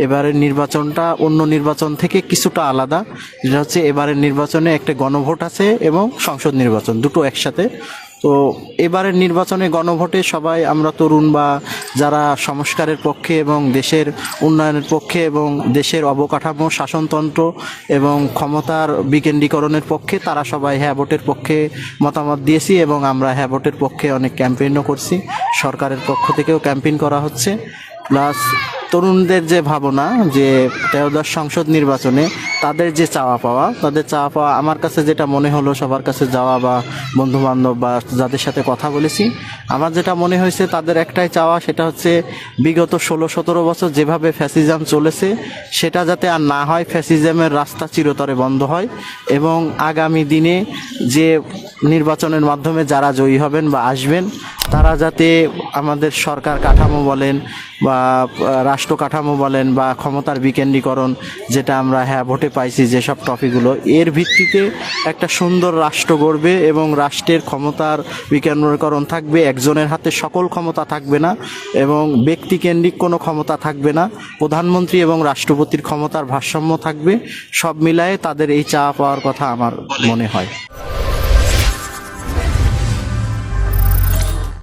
এবারের নির্বাচনটা অন্য নির্বাচন থেকে কিছুটা আলাদা। যেটা হচ্ছে এবারের নির্বাচনে একটা গণভোট আছে এবং সংসদ নির্বাচন দুটো একসাথে। তো এবারের নির্বাচনে গণভোটে সবাই আমরা তরুণ বা যারা সংস্কারের পক্ষে এবং দেশের উন্নয়নের পক্ষে এবং দেশের অবকাঠামো শাসনতন্ত্র এবং ক্ষমতার বিকেন্দ্রীকরণের পক্ষে তারা সবাই হ্যাঁ ভোটের পক্ষে মতামত দিয়েছি এবং আমরা হ্যাঁ ভোটের পক্ষে অনেক ক্যাম্পেইনও করছি, সরকারের পক্ষ থেকেও ক্যাম্পেইন করা হচ্ছে। প্লাস তরুণদের যে ভাবনা যে ত্রয়োদশ সংসদ নির্বাচনে তাদের যে চাওয়া পাওয়া, আমার কাছে যেটা মনে হলো সবার কাছে যাওয়া বা বন্ধু বান্ধব বা যাদের সাথে কথা বলেছি, আমার যেটা মনে হয়েছে তাদের একটাই চাওয়া, সেটা হচ্ছে বিগত 16-17 বছর যেভাবে ফ্যাসিজম চলেছে সেটা যাতে আর না হয়, ফ্যাসিজমের রাস্তা চিরতরে বন্ধ হয় এবং আগামী দিনে যে নির্বাচনের মাধ্যমে যারা জয়ী হবেন বা আসবেন তারা যাতে আমাদের সরকার কাঠামো বলেন বা রাষ্ট্র কাঠামো বলেন বা ক্ষমতার বিকেন্দ্রীকরণ যেটা আমরা হ্যাঁ ভোটে পাইছি যেসব টপিকগুলো, এর ভিত্তিতে একটা সুন্দর রাষ্ট্র গড়বে এবং রাষ্ট্রের ক্ষমতার বিকেন্দ্রীকরণ থাকবে, একজনের হাতে সকল ক্ষমতা থাকবে না এবং ব্যক্তিকেন্দ্রিক কোনো ক্ষমতা থাকবে না, প্রধানমন্ত্রী এবং রাষ্ট্রপতির ক্ষমতার ভারসাম্য থাকবে। সব মিলায়ে তাদের এই চাওয়া পাওয়ার কথা আমার মনে হয়।